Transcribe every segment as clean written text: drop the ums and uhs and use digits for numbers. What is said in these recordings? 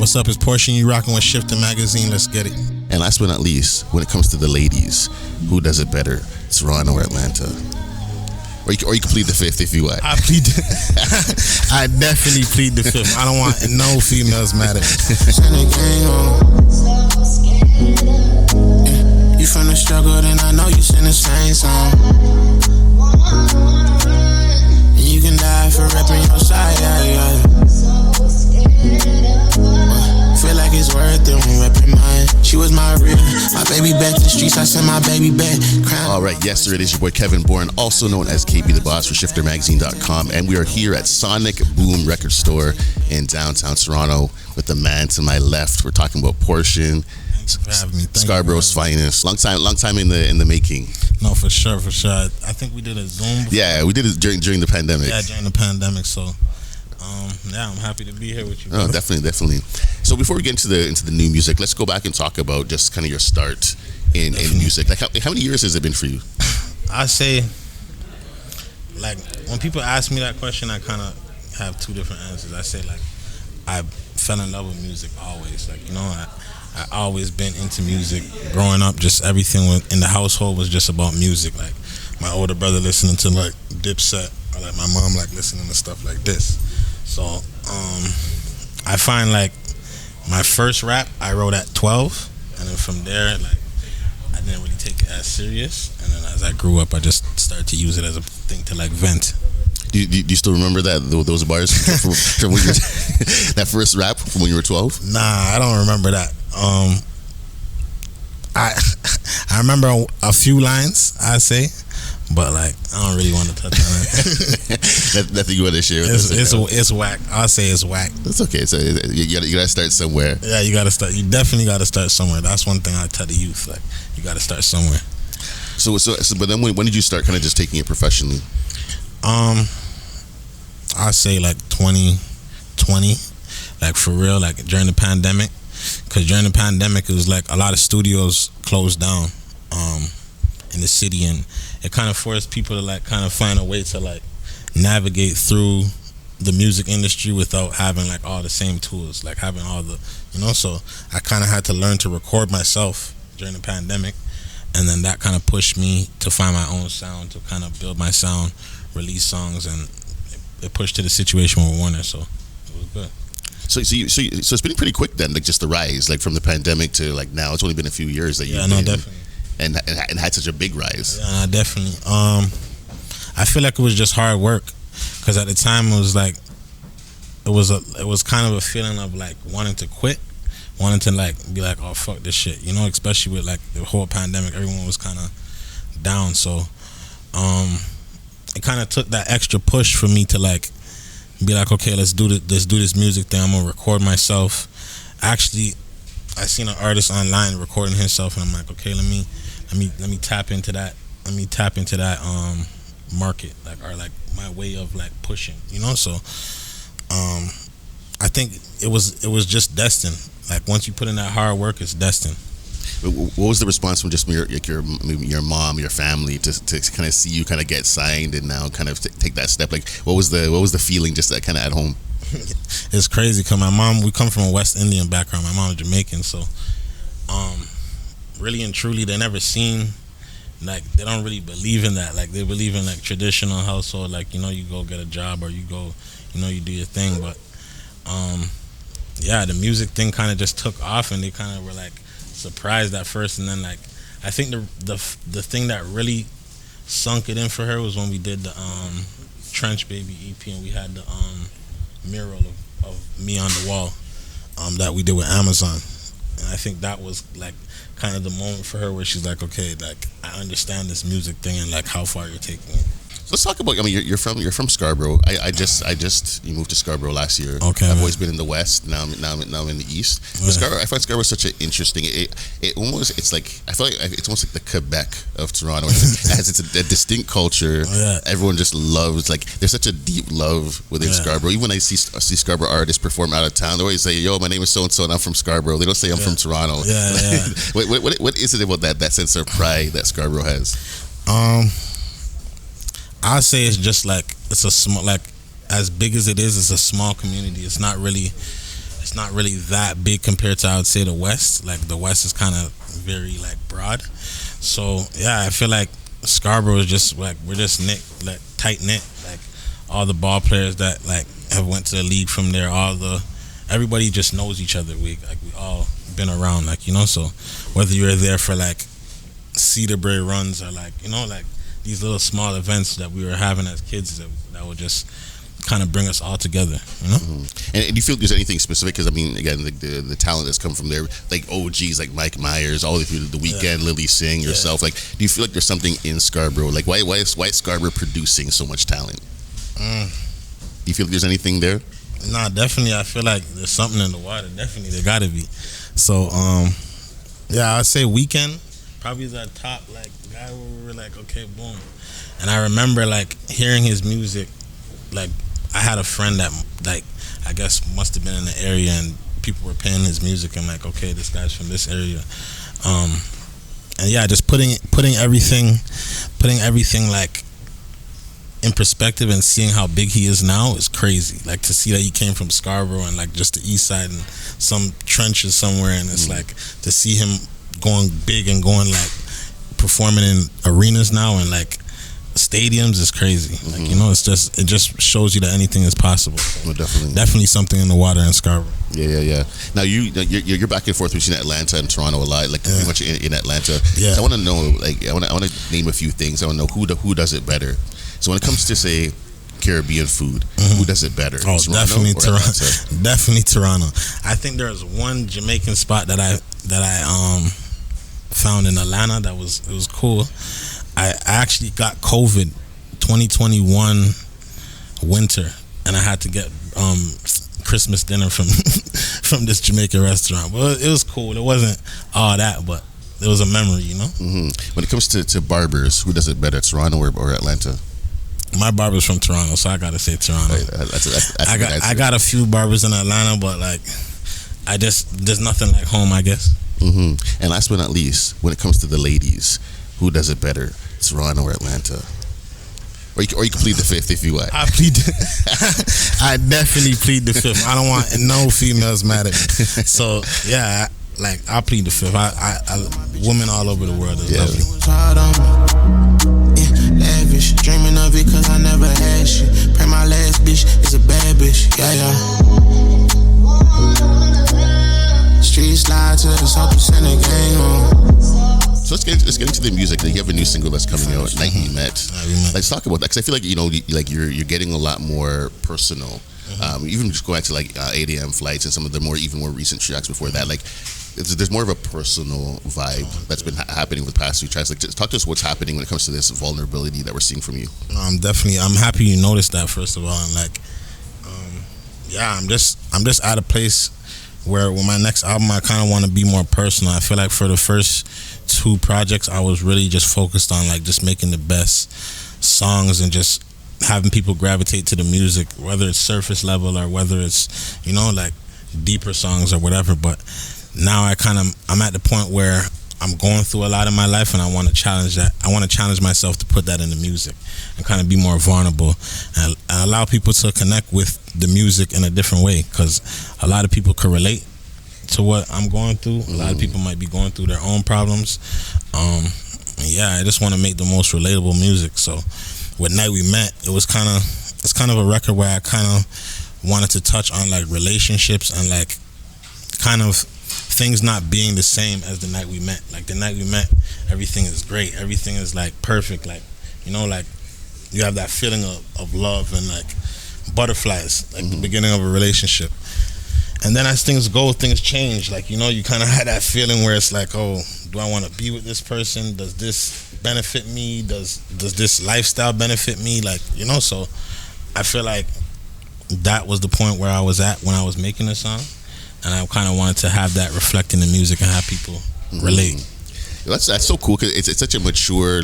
What's up? It's Portia. You rocking with Shifter Magazine. Let's get it. And last but not least, when it comes to the ladies, who does it better, Toronto or Atlanta? Or you can plead the fifth if you want. I definitely plead the fifth. I don't want no females mad at me. You from the struggle, then I know you sing the same song. And you can die for repping your side, Feel like it's worth it when repping mine. She was my real, my baby back to the streets. I sent my baby back. All right, yes, sir. It is your boy Kevin Bourne, also known as KB the Boss for ShifterMagazine.com, and we are here at Sonic Boom Record Store in downtown Toronto with the man to my left. We're talking about Portion, Scarborough's finest. Long time in the making. No, for sure. I think we did a Zoom before. Yeah, we did it during the pandemic. Yeah, during the pandemic. So, yeah, I'm happy to be here with you. Oh, definitely. So before we get into the new music, let's go back and talk about just kind of your start in music. Like, how many years has it been for you? I say, like, when people ask me that question, I kind of have two different answers. I say, like, I fell in love with music always. Like, I always been into music. Growing up, just everything in the household was just about music. Like, my older brother listening to, like, Dipset, or, like, my mom, like, listening to stuff like this. So, I find, like, my first rap I wrote at 12, and then from there, like, I didn't really take it as serious. And then as I grew up, I just started to use it as a thing to, like, vent. Do you still remember those bars from when you were, that first rap from when you were 12? Nah, I don't remember that. I remember a few lines, I say, but, like, I don't really want to touch on it. Nothing you want to share with us? It's whack. I'll say it's whack. That's okay. So you gotta start somewhere. Yeah, you gotta start. You definitely gotta start somewhere. That's one thing I tell the youth. Like, you gotta start somewhere. So but then when did you start kind of just taking it professionally? I say like 2020, like for real, like during the pandemic. Because during the pandemic, it was like a lot of studios closed down in the city, and it kind of forced people to, like, kind of find a way to, like, navigate through the music industry without having, like, all the same tools, like having all the, so I kind of had to learn to record myself during the pandemic, and then that kind of pushed me to find my own sound, to kind of build my sound, release songs, and it pushed to the situation with Warner, so it was good. So it's been pretty quick then, like, just the rise, like, from the pandemic to, like, now. It's only been a few years that you've been, definitely, and had such a big rise. Yeah, definitely. I feel like it was just hard work, because at the time it was like it was kind of a feeling of, like, wanting to quit, wanting to, like, be like, oh, fuck this shit, especially with, like, the whole pandemic. Everyone was kind of down, so it kind of took that extra push for me to, like, be like, okay, let's do this music thing. I'm gonna record myself. Actually, I seen an artist online recording himself, and I'm like, okay, let me tap into that. Let me tap into that market, like, or, like, my way of, like, pushing, So I think it was just destined. Like, once you put in that hard work, it's destined. What was the response from just your mom, your family, to kind of see you kind of get signed and now kind of take that step? Like, what was the feeling just that kind of at home? It's crazy because my mom, we come from a West Indian background. My mom is Jamaican, so really and truly, they never seen, like, they don't really believe in that. Like, they believe in, like, traditional household, like, you go get a job, or you go, you do your thing. But yeah, the music thing kind of just took off, and they kind of were, like, surprised at first, and then, like, I think the thing that really sunk it in for her was when we did the Trench Baby EP, and we had the mural of me on the wall that we did with Amazon, and I think that was, like, kind of the moment for her where she's like, okay, like, I understand this music thing and, like, how far you're taking it. So let's talk about. I mean, you're from Scarborough. I just you moved to Scarborough last year. Okay. I've always been in the West. Now I'm in the East. But Scarborough, I find Scarborough such an interesting. It almost, it's like, I feel like it's almost like the Quebec of Toronto. It has a distinct culture. Yeah. Everyone just loves, like, there's such a deep love within Scarborough. Even when I see Scarborough artists perform out of town, they always say, "Yo, my name is so and so, and I'm from Scarborough." They don't say I'm from Toronto. Yeah. What is it about that sense of pride that Scarborough has? I'd say it's just like, it's a small, like, as big as it is, it's a small community. It's not really it's not really that big compared to, I would say, the West. Like the West is kind of very like broad. So yeah, I feel like Scarborough is just like, we're just tight knit. Like all the ball players that like have went to the league from there, everybody just knows each other. We all been around, like, you know. So whether you're there for like Cedarbury runs or like, you know, like these little small events that we were having as kids that would just kind of bring us all together, you know. And do you feel there's anything specific? Because I mean, again, the talent that's come from there, like OGs like Mike Myers, all the way through the weekend, Lily Singh, yourself. Like, do you feel like there's something in Scarborough? Like, why is Scarborough producing so much talent? Do you feel like there's anything there? Nah, definitely. I feel like there's something in the water. Definitely, there gotta be. So, yeah, I'd say Weekend probably is our top like guy where we were like, okay, boom. And I remember like hearing his music. Like, I had a friend that like I guess must have been in the area, and people were playing his music. And like, okay, this guy's from this area. And yeah, just putting everything like in perspective and seeing how big he is now is crazy. Like, to see that he came from Scarborough and like just the east side and some trenches somewhere, and it's like to see him going big and going like performing in arenas now and like stadiums is crazy. Like, you know, it just shows you that anything is possible. So definitely something in the water in Scarborough. Yeah. Now you're back and forth between Atlanta and Toronto a lot, like pretty much in Atlanta. Yeah. So I want to know, like, I want to name a few things. I want to know who does it better. So when it comes to, say, Caribbean food, who does it better? Oh, definitely Toronto. Definitely Toronto. I think there was one Jamaican spot that I found in Atlanta that was cool. I actually got COVID 2021 winter, and I had to get Christmas dinner from this Jamaican restaurant. But it was cool. It wasn't all that, but it was a memory, you know. When it comes to barbers, who does it better, Toronto or Atlanta? My barber's from Toronto, so I gotta say Toronto. I got a few barbers in Atlanta, but like, there's nothing like home, I guess. And last but not least, when it comes to the ladies, who does it better, Toronto or Atlanta? Or you can plead the fifth if you want. I definitely plead the fifth. I don't want no females mad at me. So yeah, like, I'll plead the fifth. I women all over the world is lovely. Lavish, dreaming of it cause I never had shit. Pray my last bitch is a bad bitch. Yeah. Street slide to the South in the game. So let's get into the music. You have a new single that's coming out, Night We Met. Let's talk about that, because I feel like, you know, like you're getting a lot more personal. Even just going back to like 8 a.m. flights and some of the even more recent tracks before that, like there's more of a personal vibe that's been happening with the past few tracks. Like, just talk to us what's happening when it comes to this vulnerability that we're seeing from you. I'm happy you noticed that, first of all, and like, yeah, I'm just at a place where with my next album I kind of want to be more personal. I feel like for the first 2 projects I was really just focused on like just making the best songs and just having people gravitate to the music, whether it's surface level or whether it's, you know, like deeper songs or whatever. But now I'm at the point where I'm going through a lot in my life, and I want to challenge that. I want to challenge myself to put that in the music and kind of be more vulnerable and allow people to connect with the music in a different way, because a lot of people can relate to what I'm going through. A lot of people might be going through their own problems. Yeah, I just want to make the most relatable music. So with Night We Met, it's kind of a record where I kind of wanted to touch on like relationships and like kind of things not being the same as the night we met. Like, the night we met, everything is great, everything is like perfect, like, you know, like you have that feeling of love and like butterflies, like the beginning of a relationship. And then as things go, things change. Like, you know, you kind of had that feeling where it's like, oh, do I want to be with this person? Does this benefit me? Does this lifestyle benefit me? Like, you know, so I feel like that was the point where I was at when I was making the song. And I kind of wanted to have that reflect in the music and have people relate. That's so cool, because it's such a mature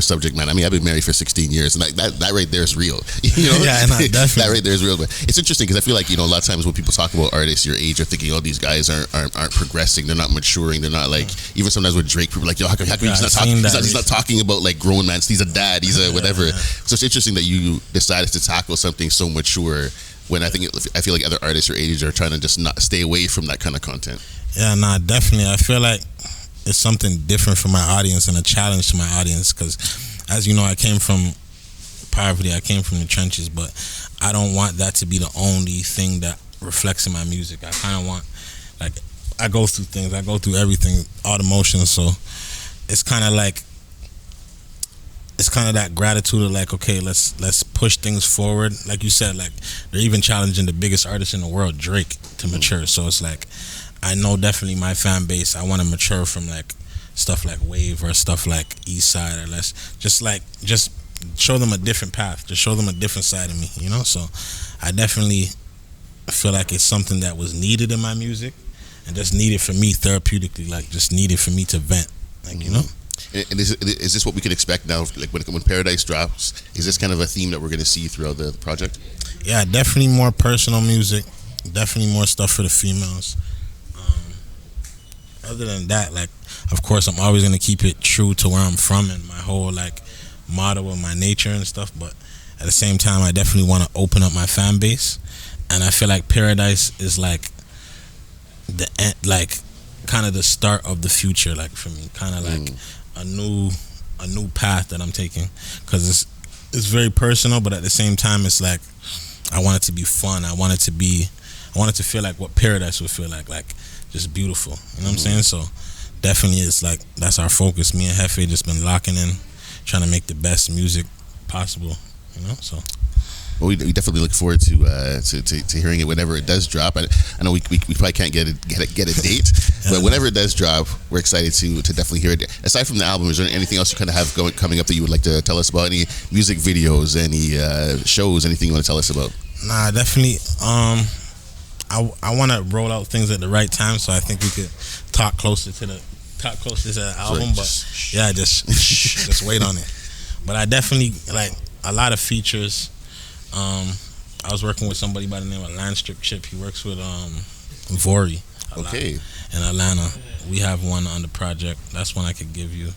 subject matter. I mean, I've been married for 16 years, and that right there is real. You know? Yeah, no, definitely. That right there is real. But it's interesting because I feel like, you know, a lot of times when people talk about artists your age, are thinking, oh, these guys aren't progressing, they're not maturing, they're not like, even sometimes with Drake, people are like, yo, how come he's not talking about like grown man, he's a dad, he's a whatever. So it's interesting that you decided to tackle something so mature when I feel like other artists your age are trying to just not stay away from that kind of content. Yeah, nah, definitely. I feel like it's something different for my audience and a challenge to my audience because, as you know, I came from poverty. I came from the trenches, but I don't want that to be the only thing that reflects in my music. I kind of want, like, I go through things. I go through everything, all the emotions. So it's kind of like, it's kind of that gratitude of like, okay, let's push things forward. Like you said, like they're even challenging the biggest artist in the world, Drake, to mature. So it's like, I know definitely my fan base, I want to mature from like stuff like Wave or stuff like East Side, or let's just show them a different path, just show them a different side of me, you know? So I definitely feel like it's something that was needed in my music and just needed for me therapeutically, like just needed for me to vent, like, you know? And is this what we could expect now? Like when Paradise drops, is this kind of a theme that we're going to see throughout the project? Yeah, definitely more personal music, definitely more stuff for the females. Other than that, like, of course, I'm always going to keep it true to where I'm from and my whole, like, motto of my nature and stuff. But at the same time, I definitely want to open up my fan base. And I feel like Paradise is, like, the end, like, kind of the start of the future, like, for me. Kind of like a new path that I'm taking. Because it's very personal, but at the same time, it's like, I want it to be fun. I want it to feel like what Paradise would feel like just beautiful. You know what I'm saying? So definitely it's like that's our focus. Me and Hefe just been locking in, trying to make the best music possible. You know, so. Well, we definitely look forward to hearing it whenever it does drop. I know we probably can't get a date, but whenever it does drop, we're excited to definitely hear it. Aside from the album, is there anything else you kind of have coming up that you would like to tell us about? Any music videos, any shows, anything you want to tell us about? Nah, definitely. I want to roll out things at the right time, so I think we could talk closer to the album. But yeah, just wait on it. But I definitely like a lot of features. I was working with somebody by the name of Landstrip Chip. He works with Vori. Okay. In Atlanta, we have one on the project. That's one I could give you.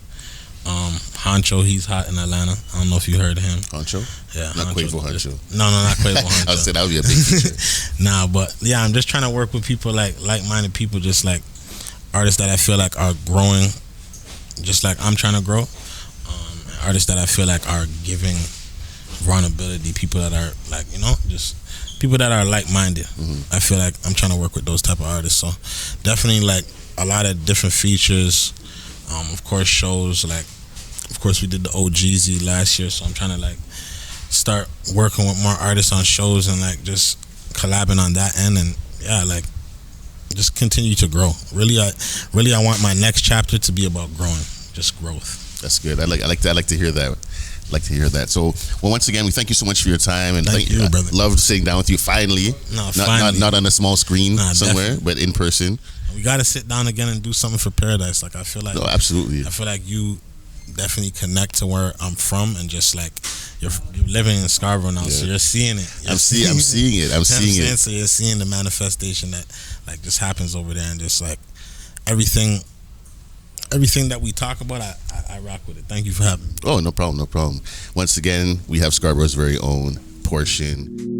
Honcho, he's hot in Atlanta. I don't know if you heard of him. Honcho? Yeah. Not Quavo Honcho. No, not Quavo Honcho. I would say that would be a big feature. Nah, but yeah, I'm just trying to work with people like-minded people, just like artists that I feel like are growing, just like I'm trying to grow. Artists that I feel like are giving vulnerability, people that are like, you know, just people that are like-minded. I feel like I'm trying to work with those type of artists. So definitely like a lot of different features. Of course, shows like, of course, we did the OGZ last year, so I'm trying to like start working with more artists on shows and like just collabing on that end, and yeah, like just continue to grow. Really, I want my next chapter to be about growing, just growth. That's good. I like to hear that. So, well, once again, we thank you so much for your time, and thank you, brother. Loved sitting down with you finally. Not on a small screen somewhere, definitely. But in person. We got to sit down again and do something for Paradise. Like I feel like, no, absolutely. I feel like you definitely connect to where I'm from, and just like you're living in Scarborough now, so you're seeing it. I'm seeing it. So you're seeing the manifestation that like just happens over there, and just like everything that we talk about, I rock with it. Thank you for having me. Oh, no problem. Once again, we have Scarborough's very own Portion.